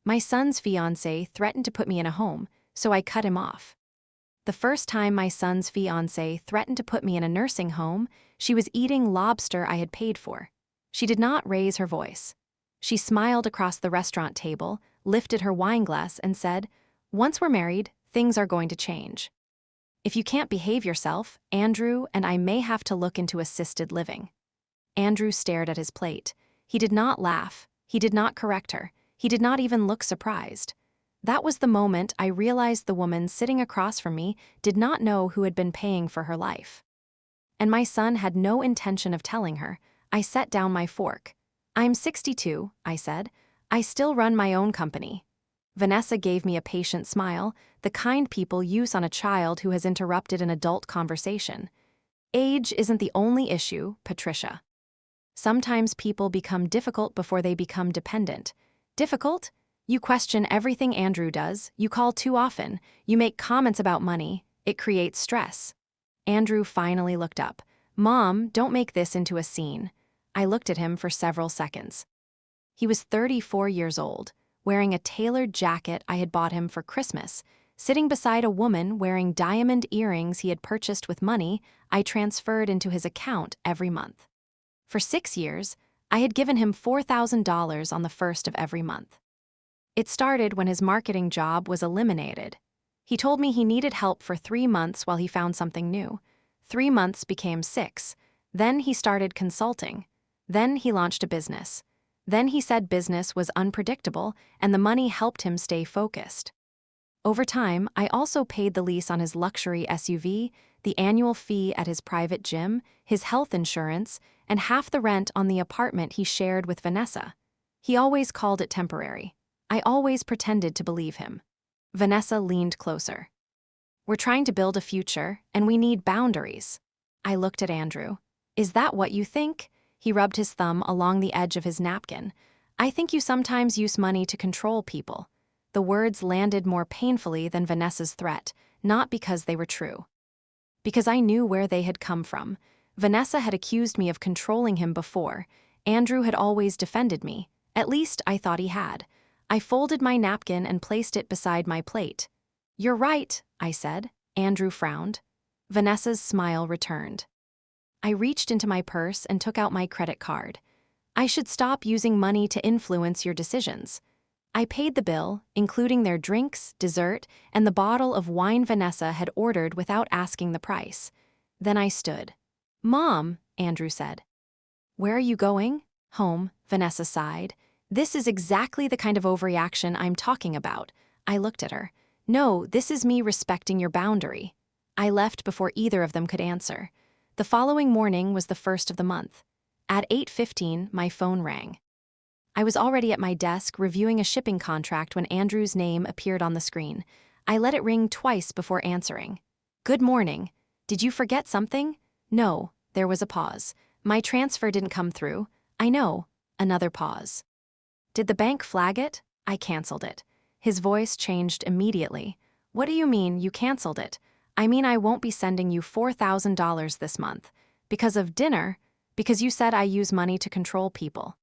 My son's fiancé threatened to put me in a home, so I cut him off. The first time my son's fiancé threatened to put me in a nursing home, she was eating lobster I had paid for. She did not raise her voice. She smiled across the restaurant table, lifted her wineglass, and said, "Once we're married, things are going to change. If you can't behave yourself, Andrew and I may have to look into assisted living." Andrew stared at his plate. He did not laugh. He did not correct her. He did not even look surprised. That was the moment I realized the woman sitting across from me did not know who had been paying for her life. And my son had no intention of telling her. I set down my fork. "I'm 62, I said. "I still run my own company." Vanessa gave me a patient smile, the kind people use on a child who has interrupted an adult conversation. "Age isn't the only issue, Patricia. Sometimes people become difficult before they become dependent." "Difficult? You question everything Andrew does, you call too often, you make comments about money, it creates stress." Andrew finally looked up. "Mom, don't make this into a scene." I looked at him for several seconds. He was 34 years old, wearing a tailored jacket I had bought him for Christmas, sitting beside a woman wearing diamond earrings he had purchased with money I transferred into his account every month. For 6 years, I had given him $4,000 on the first of every month. It started when his marketing job was eliminated. He told me he needed help for 3 months while he found something new. 3 months became 6. Then he started consulting. Then he launched a business. Then he said business was unpredictable and the money helped him stay focused. Over time, I also paid the lease on his luxury SUV, the annual fee at his private gym, his health insurance, and half the rent on the apartment he shared with Vanessa. He always called it temporary. I always pretended to believe him. Vanessa leaned closer. "We're trying to build a future, and we need boundaries." I looked at Andrew. "Is that what you think?" He rubbed his thumb along the edge of his napkin. "I think you sometimes use money to control people." The words landed more painfully than Vanessa's threat, not because they were true. Because I knew where they had come from. Vanessa had accused me of controlling him before. Andrew had always defended me. At least I thought he had. I folded my napkin and placed it beside my plate. "You're right," I said. Andrew frowned. Vanessa's smile returned. I reached into my purse and took out my credit card. "I should stop using money to influence your decisions." I paid the bill, including their drinks, dessert, and the bottle of wine Vanessa had ordered without asking the price. Then I stood. "Mom," Andrew said. "Where are you going?" "Home," Vanessa sighed. "This is exactly the kind of overreaction I'm talking about." I looked at her. "No, this is me respecting your boundary." I left before either of them could answer. The following morning was the first of the month. At 8:15, my phone rang. I was already at my desk reviewing a shipping contract when Andrew's name appeared on the screen. I let it ring twice before answering. "Good morning. Did you forget something?" "No." There was a pause. "My transfer didn't come through." "I know." Another pause. "Did the bank flag it?" "I canceled it." His voice changed immediately. "What do you mean, you canceled it?" "I mean I won't be sending you $4,000 this month. Because of dinner? Because you said I use money to control people."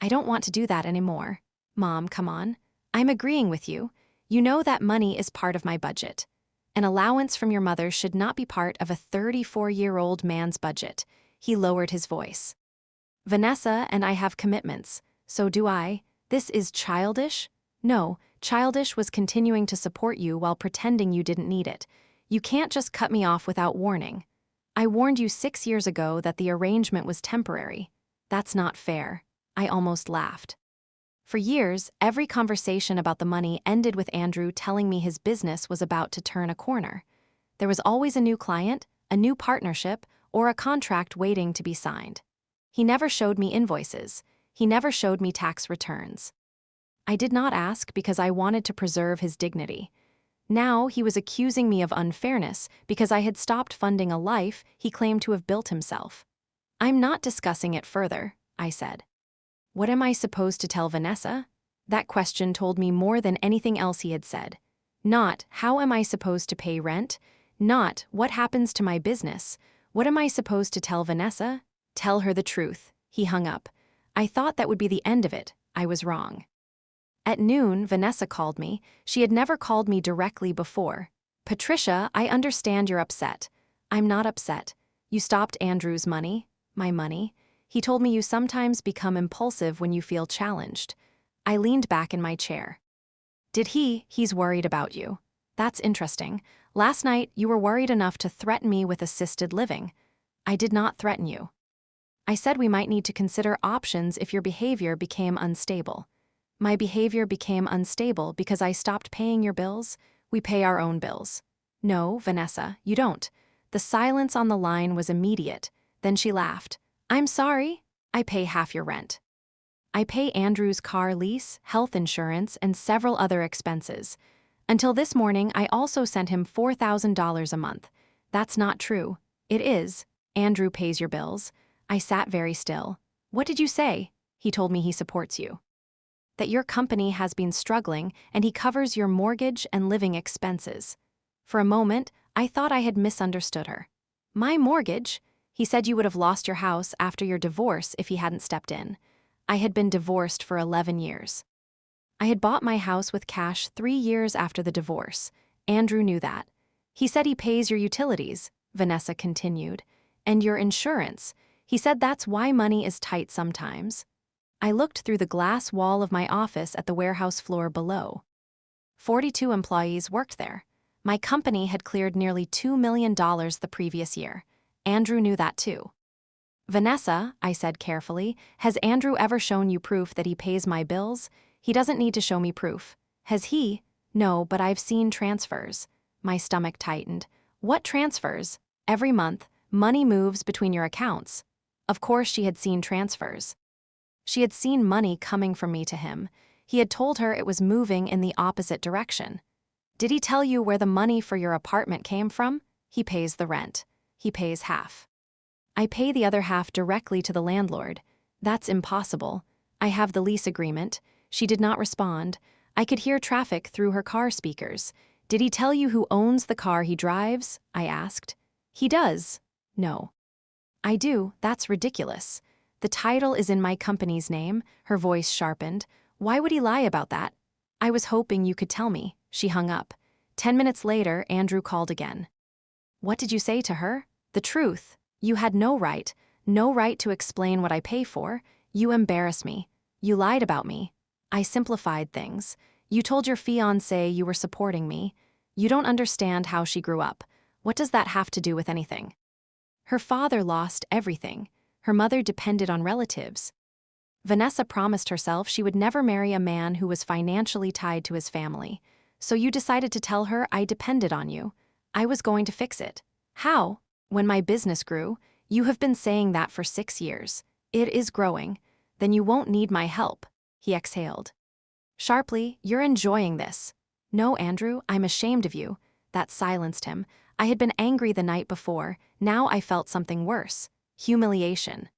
"I don't want to do that anymore." "Mom, come on. I'm agreeing with you. You know that money is part of my budget. An allowance from your mother should not be part of a 34-year-old man's budget." He lowered his voice. "Vanessa and I have commitments. So do I. This is childish?" "No, childish was continuing to support you while pretending you didn't need it. You can't just cut me off without warning. I warned you 6 years ago that the arrangement was temporary. That's not fair." I almost laughed. For years, every conversation about the money ended with Andrew telling me his business was about to turn a corner. There was always a new client, a new partnership, or a contract waiting to be signed. He never showed me invoices. He never showed me tax returns. I did not ask because I wanted to preserve his dignity. Now he was accusing me of unfairness because I had stopped funding a life he claimed to have built himself. "I'm not discussing it further," I said. What am I supposed to tell Vanessa? That question told me more than anything else he had said. Not, how am I supposed to pay rent? Not, what happens to my business? What am I supposed to tell Vanessa? Tell her the truth. He hung up. I thought that would be the end of it. I was wrong. At noon, Vanessa called me. She had never called me directly before. Patricia, I understand you're upset. I'm not upset. You stopped Andrew's money. My money. He told me you sometimes become impulsive when you feel challenged. I leaned back in my chair. Did he? He's worried about you. That's interesting. Last night, you were worried enough to threaten me with assisted living. I did not threaten you. I said we might need to consider options if your behavior became unstable. My behavior became unstable because I stopped paying your bills. We pay our own bills. No, Vanessa, you don't. The silence on the line was immediate. Then she laughed. I'm sorry. I pay half your rent. I pay Andrew's car lease, health insurance, and several other expenses. Until this morning, I also sent him $4,000 a month. That's not true. It is. Andrew pays your bills. I sat very still. What did you say? He told me he supports you. That your company has been struggling and he covers your mortgage and living expenses. For a moment, I thought I had misunderstood her. My mortgage? He said you would have lost your house after your divorce if he hadn't stepped in. I had been divorced for 11 years. I had bought my house with cash 3 years after the divorce. Andrew knew that. He said he pays your utilities, Vanessa continued, and your insurance. He said that's why money is tight sometimes. I looked through the glass wall of my office at the warehouse floor below. 42 employees worked there. My company had cleared nearly $2 million the previous year. Andrew knew that too. Vanessa, I said carefully, has Andrew ever shown you proof that he pays my bills? He doesn't need to show me proof. Has he? No, but I've seen transfers. My stomach tightened. What transfers? Every month, money moves between your accounts. Of course she had seen transfers. She had seen money coming from me to him. He had told her it was moving in the opposite direction. Did he tell you where the money for your apartment came from? He pays the rent. He pays half. I pay the other half directly to the landlord. That's impossible. I have the lease agreement. She did not respond. I could hear traffic through her car speakers. Did he tell you who owns the car he drives? I asked. He does. No. I do. That's ridiculous. The title is in my company's name. Her voice sharpened. Why would he lie about that? I was hoping you could tell me. She hung up. 10 minutes later, Andrew called again. What did you say to her? The truth. You had no right to explain what I pay for. You embarrass me. You lied about me. I simplified things. You told your fiancé you were supporting me. You don't understand how she grew up. What does that have to do with anything? Her father lost everything. Her mother depended on relatives. Vanessa promised herself she would never marry a man who was financially tied to his family. So you decided to tell her I depended on you. I was going to fix it. How? When my business grew. You have been saying that for 6 years. It is growing. Then you won't need my help. He exhaled. Sharply, you're enjoying this. No, Andrew, I'm ashamed of you. That silenced him. I had been angry the night before. Now I felt something worse. Humiliation.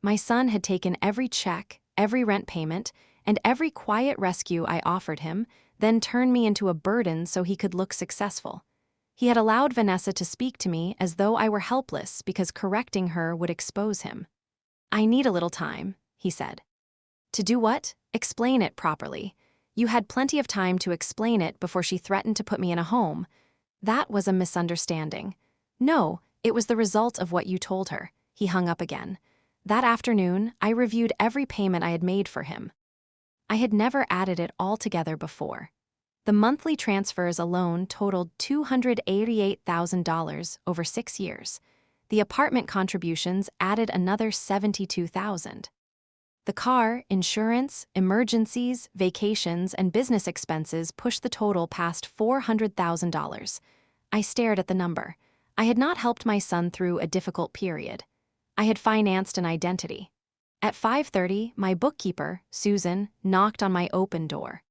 My son had taken every check, every rent payment, and every quiet rescue I offered him, then turned me into a burden so he could look successful. He had allowed Vanessa to speak to me as though I were helpless because correcting her would expose him. I need a little time, he said. To do what? Explain it properly. You had plenty of time to explain it before she threatened to put me in a home. That was a misunderstanding. No, it was the result of what you told her. He hung up again. That afternoon, I reviewed every payment I had made for him. I had never added it all together before. The monthly transfers alone totaled $288,000 over 6 years. The apartment contributions added another $72,000. The car, insurance, emergencies, vacations, and business expenses pushed the total past $400,000. I stared at the number. I had not helped my son through a difficult period. I had financed an identity. At 5:30, my bookkeeper, Susan, knocked on my open door.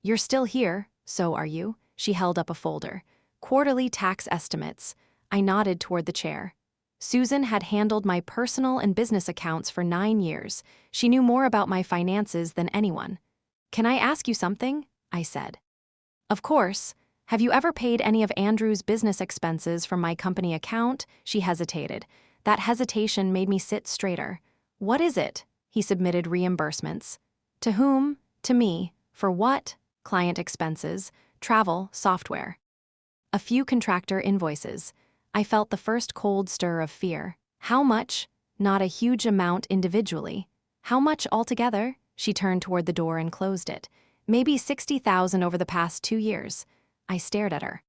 You're still here, so are you? She held up a folder. Quarterly tax estimates. I nodded toward the chair. Susan had handled my personal and business accounts for 9 years. She knew more about my finances than anyone. Can I ask you something? I said. Of course. Have you ever paid any of Andrew's business expenses from my company account? She hesitated. That hesitation made me sit straighter. What is it? He submitted reimbursements. To whom? To me. For what? Client expenses, travel, software. A few contractor invoices. I felt the first cold stir of fear. How much? Not a huge amount individually. How much altogether? She turned toward the door and closed it. Maybe 60,000 over the past 2 years. I stared at her.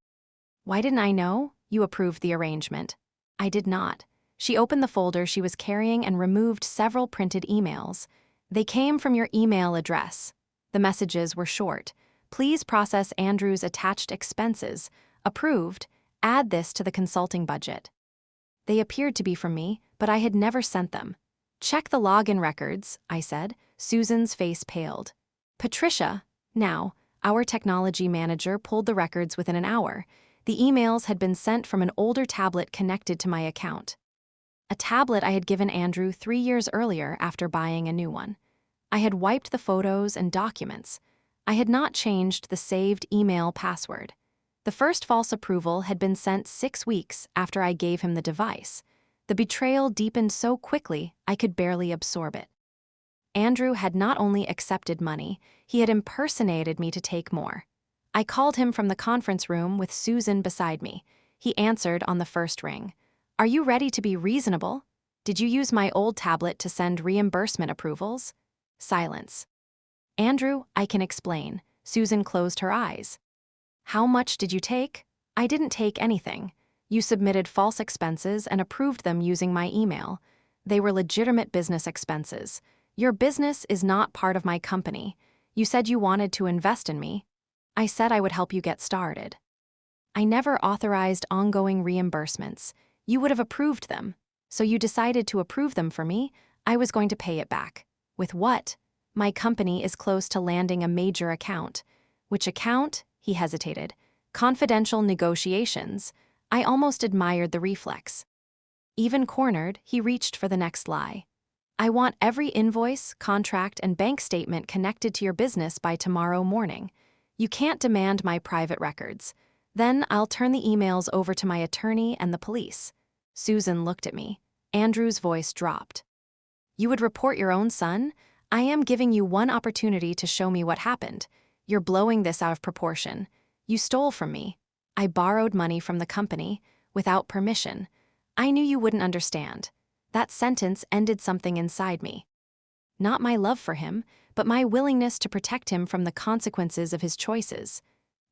Why didn't I know? You approved the arrangement. I did not. She opened the folder she was carrying and removed several printed emails. They came from your email address. The messages were short. Please process Andrew's attached expenses. Approved. Add this to the consulting budget. They appeared to be from me, but I had never sent them. Check the login records, I said. Susan's face paled. Patricia. Now, our technology manager pulled the records within an hour. The emails had been sent from an older tablet connected to my account. A tablet I had given Andrew 3 years earlier after buying a new one. I had wiped the photos and documents. I had not changed the saved email password. The first false approval had been sent 6 weeks after I gave him the device. The betrayal deepened so quickly I could barely absorb it. Andrew had not only accepted money, he had impersonated me to take more. I called him from the conference room with Susan beside me. He answered on the first ring. Are you ready to be reasonable? Did you use my old tablet to send reimbursement approvals? Silence. Andrew, I can explain. Susan closed her eyes. How much did you take? I didn't take anything. You submitted false expenses and approved them using my email. They were legitimate business expenses. Your business is not part of my company. You said you wanted to invest in me. I said I would help you get started. I never authorized ongoing reimbursements. You would have approved them. So you decided to approve them for me. I was going to pay it back. With what? My company is close to landing a major account. Which account? He hesitated. Confidential negotiations. I almost admired the reflex. Even cornered, he reached for the next lie. I want every invoice, contract, and bank statement connected to your business by tomorrow morning. You can't demand my private records. Then I'll turn the emails over to my attorney and the police. Susan looked at me. Andrew's voice dropped. You would report your own son? I am giving you one opportunity to show me what happened. You're blowing this out of proportion. You stole from me. I borrowed money from the company, without permission. I knew you wouldn't understand. That sentence ended something inside me. Not my love for him, but my willingness to protect him from the consequences of his choices.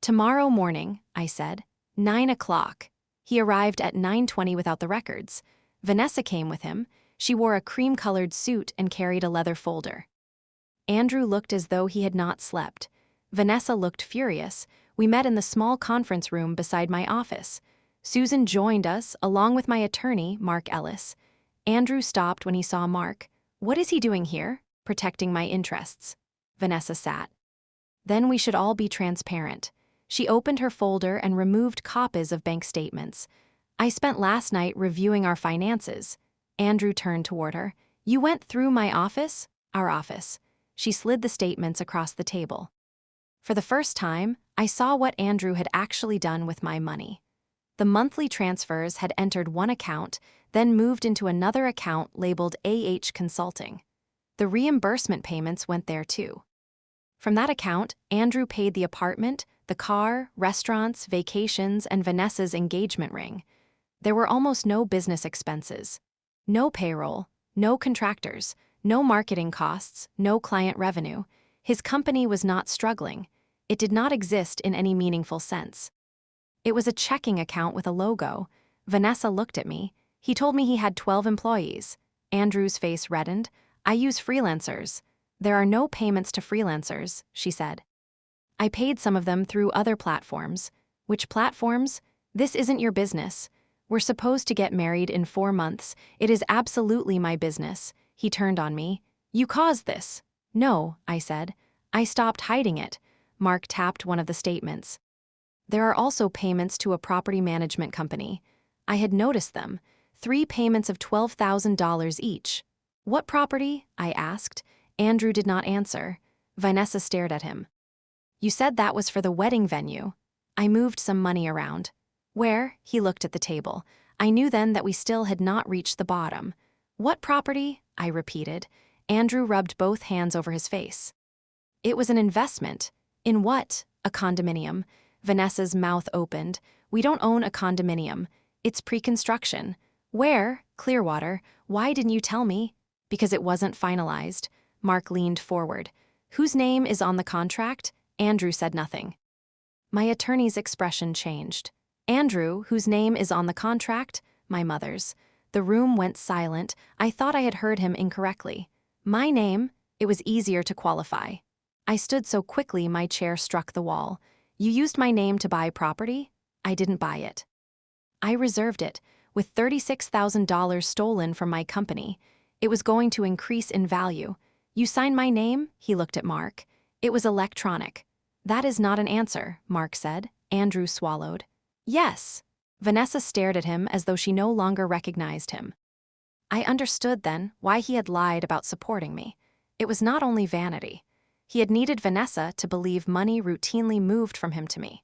Tomorrow morning, I said. 9 o'clock. He arrived at 9:20 without the records. Vanessa came with him. She wore a cream-colored suit and carried a leather folder. Andrew looked as though he had not slept. Vanessa looked furious. We met in the small conference room beside my office. Susan joined us, along with my attorney, Mark Ellis. Andrew stopped when he saw Mark. What is he doing here? Protecting my interests. Vanessa sat. Then we should all be transparent. She opened her folder and removed copies of bank statements. I spent last night reviewing our finances. Andrew turned toward her. You went through my office? Our office. She slid the statements across the table. For the first time, I saw what Andrew had actually done with my money. The monthly transfers had entered one account, then moved into another account labeled AH Consulting. The reimbursement payments went there too. From that account, Andrew paid the apartment, the car, restaurants, vacations, and Vanessa's engagement ring. There were almost no business expenses. No payroll, no contractors, no marketing costs, no client revenue. His company was not struggling. It did not exist in any meaningful sense. It was a checking account with a logo. Vanessa looked at me. He told me he had 12 employees. Andrew's face reddened. I use freelancers. There are no payments to freelancers, she said. I paid some of them through other platforms. Which platforms? This isn't your business. We're supposed to get married in 4 months. It is absolutely my business. He turned on me. You caused this. No, I said. I stopped hiding it. Mark tapped one of the statements. There are also payments to a property management company. I had noticed them. 3 payments of $12,000 each. What property? I asked. Andrew did not answer. Vanessa stared at him. You said that was for the wedding venue. I moved some money around. Where? He looked at the table. I knew then that we still had not reached the bottom. What property? I repeated. Andrew rubbed both hands over his face. It was an investment. In what? A condominium. Vanessa's mouth opened. We don't own a condominium. It's pre-construction. Where? Clearwater. Why didn't you tell me? Because it wasn't finalized. Mark leaned forward. Whose name is on the contract? Andrew said nothing. My attorney's expression changed. Andrew, whose name is on the contract? My mother's. The room went silent. I thought I had heard him incorrectly. My name? It was easier to qualify. I stood so quickly my chair struck the wall. You used my name to buy property? I didn't buy it. I reserved it, with $36,000 stolen from my company. It was going to increase in value. You signed my name? He looked at Mark. It was electronic. That is not an answer, Mark said. Andrew swallowed. Yes. Vanessa stared at him as though she no longer recognized him. I understood then why he had lied about supporting me. It was not only vanity. He had needed Vanessa to believe money routinely moved from him to me.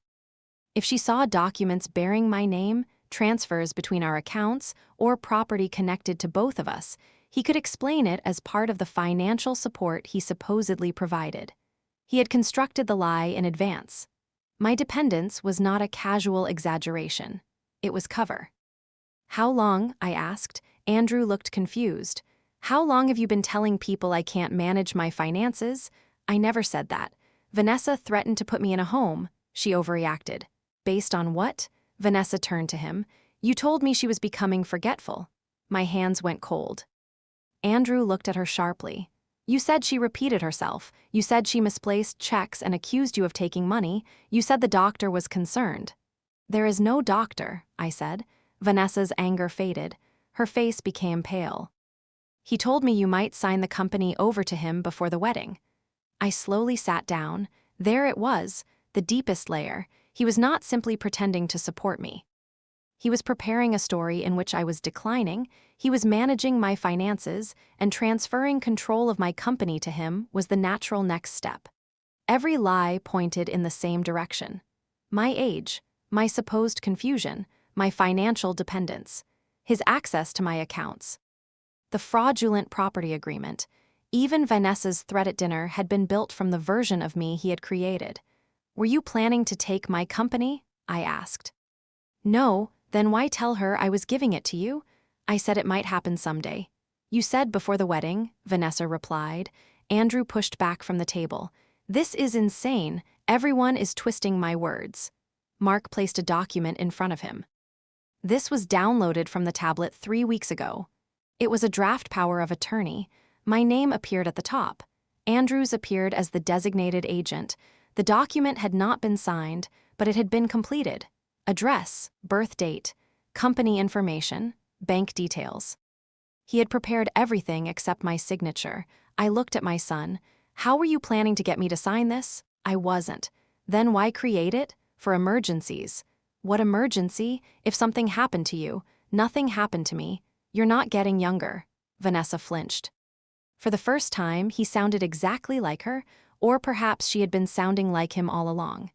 If she saw documents bearing my name, transfers between our accounts, or property connected to both of us, he could explain it as part of the financial support he supposedly provided. He had constructed the lie in advance. My dependence was not a casual exaggeration. It was cover. How long? I asked. Andrew looked confused. How long have you been telling people I can't manage my finances? I never said that. Vanessa threatened to put me in a home. She overreacted. Based on what? Vanessa turned to him. You told me she was becoming forgetful. My hands went cold. Andrew looked at her sharply. You said she repeated herself. You said she misplaced checks and accused you of taking money. You said the doctor was concerned. There is no doctor, I said. Vanessa's anger faded. Her face became pale. He told me you might sign the company over to him before the wedding. I slowly sat down. There it was, the deepest layer. He was not simply pretending to support me. He was preparing a story in which I was declining. He was managing my finances, and transferring control of my company to him was the natural next step. Every lie pointed in the same direction. My age, my supposed confusion, my financial dependence, his access to my accounts. The fraudulent property agreement, even Vanessa's threat at dinner had been built from the version of me he had created. Were you planning to take my company? I asked. No, then why tell her I was giving it to you? I said it might happen someday. You said before the wedding, Vanessa replied. Andrew pushed back from the table. This is insane. Everyone is twisting my words. Mark placed a document in front of him. This was downloaded from the tablet 3 weeks ago. It was a draft power of attorney. My name appeared at the top. Andrew's appeared as the designated agent. The document had not been signed, but it had been completed. Address, birth date, company information, bank details. He had prepared everything except my signature. I looked at my son. How were you planning to get me to sign this? I wasn't. Then why create it? For emergencies. What emergency? If something happened to you. Nothing happened to me. You're not getting younger. Vanessa flinched. For the first time, he sounded exactly like her, or perhaps she had been sounding like him all along.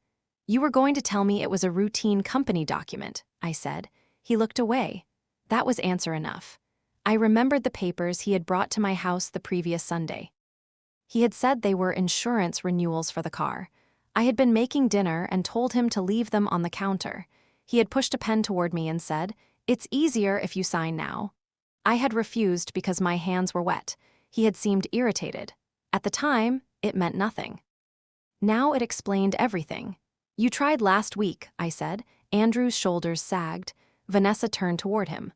You were going to tell me it was a routine company document, I said. He looked away. That was answer enough. I remembered the papers he had brought to my house the previous Sunday. He had said they were insurance renewals for the car. I had been making dinner and told him to leave them on the counter. He had pushed a pen toward me and said, "It's easier if you sign now." I had refused because my hands were wet. He had seemed irritated. At the time, it meant nothing. Now it explained everything. You tried last week, I said. Andrew's shoulders sagged. Vanessa turned toward him.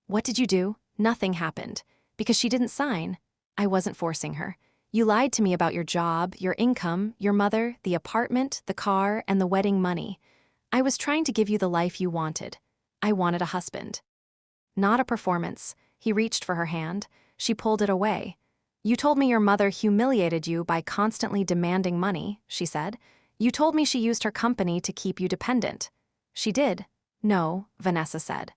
What did you do? Nothing happened. Because she didn't sign. I wasn't forcing her. You lied to me about your job, your income, your mother, the apartment, the car, and the wedding money. I was trying to give you the life you wanted. I wanted a husband. Not a performance. He reached for her hand. She pulled it away. You told me your mother humiliated you by constantly demanding money, she said. You told me she used her company to keep you dependent. She did. No, Vanessa said.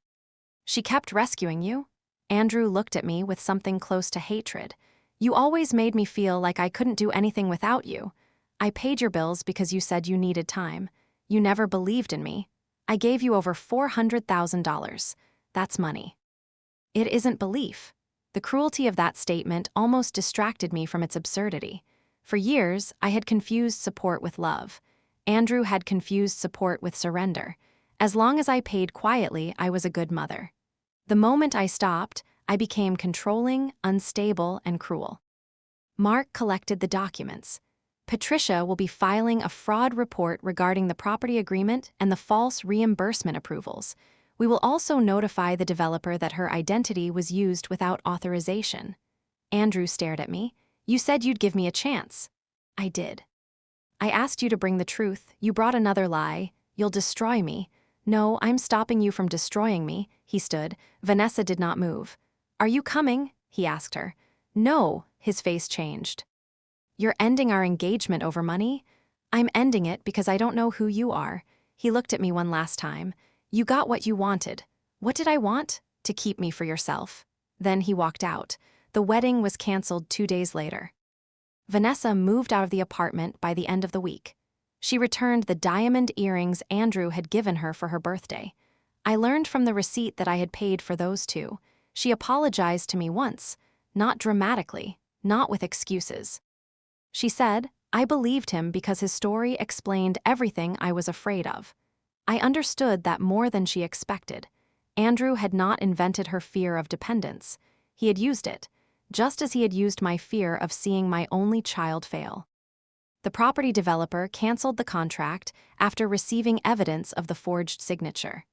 She kept rescuing you? Andrew looked at me with something close to hatred. You always made me feel like I couldn't do anything without you. I paid your bills because you said you needed time. You never believed in me. I gave you over $400,000. That's money. It isn't belief. The cruelty of that statement almost distracted me from its absurdity. For years, I had confused support with love. Andrew had confused support with surrender. As long as I paid quietly, I was a good mother. The moment I stopped, I became controlling, unstable, and cruel. Mark collected the documents. Patricia will be filing a fraud report regarding the property agreement and the false reimbursement approvals. We will also notify the developer that her identity was used without authorization. Andrew stared at me. You said you'd give me a chance. I did. I asked you to bring the truth. You brought another lie. You'll destroy me. No, I'm stopping you from destroying me. He stood. Vanessa did not move. Are you coming? He asked her. No, his face changed. You're ending our engagement over money? I'm ending it because I don't know who you are. He looked at me one last time. You got what you wanted. What did I want? To keep me for yourself. Then he walked out. The wedding was canceled 2 days later. Vanessa moved out of the apartment by the end of the week. She returned the diamond earrings Andrew had given her for her birthday. I learned from the receipt that I had paid for those two. She apologized to me once, not dramatically, not with excuses. She said, I believed him because his story explained everything I was afraid of. I understood that more than she expected. Andrew had not invented her fear of dependence. He had used it, just as he had used my fear of seeing my only child fail. The property developer canceled the contract after receiving evidence of the forged signature.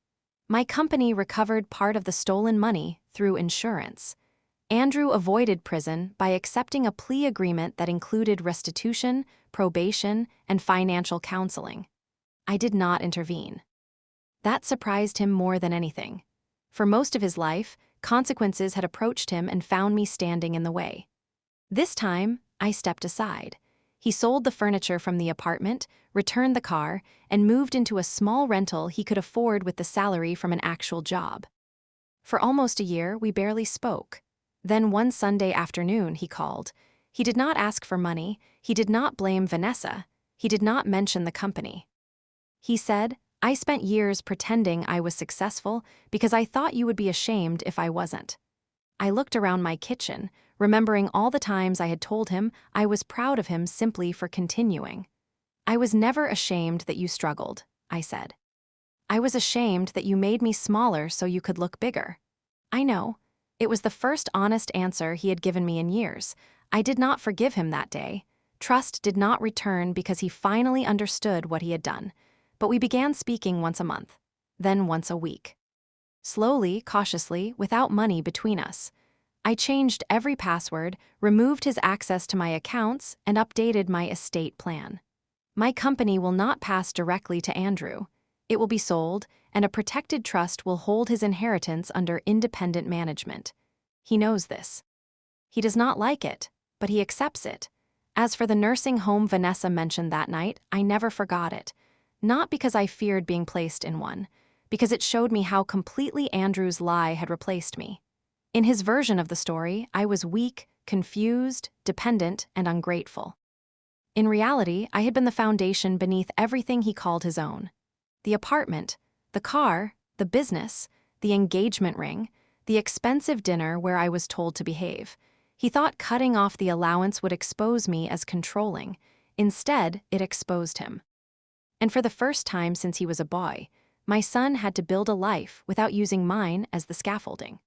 My company recovered part of the stolen money through insurance. Andrew avoided prison by accepting a plea agreement that included restitution, probation, and financial counseling. I did not intervene. That surprised him more than anything. For most of his life, consequences had approached him and found me standing in the way. This time, I stepped aside. He sold the furniture from the apartment, returned the car, and moved into a small rental he could afford with the salary from an actual job. For almost a year, we barely spoke. Then one Sunday afternoon, he called. He did not ask for money. He did not blame Vanessa. He did not mention the company. He said, I spent years pretending I was successful because I thought you would be ashamed if I wasn't. I looked around my kitchen, remembering all the times I had told him I was proud of him simply for continuing. I was never ashamed that you struggled, I said. I was ashamed that you made me smaller so you could look bigger. I know. It was the first honest answer he had given me in years. I did not forgive him that day. Trust did not return because he finally understood what he had done. But we began speaking once a month, then once a week. Slowly, cautiously, without money between us. I changed every password, removed his access to my accounts, and updated my estate plan. My company will not pass directly to Andrew. It will be sold, and a protected trust will hold his inheritance under independent management. He knows this. He does not like it, but he accepts it. As for the nursing home Vanessa mentioned that night, I never forgot it. Not because I feared being placed in one, because it showed me how completely Andrew's lie had replaced me. In his version of the story, I was weak, confused, dependent, and ungrateful. In reality, I had been the foundation beneath everything he called his own. The apartment, the car, the business, the engagement ring, the expensive dinner where I was told to behave. He thought cutting off the allowance would expose me as controlling. Instead, it exposed him. And for the first time since he was a boy, my son had to build a life without using mine as the scaffolding.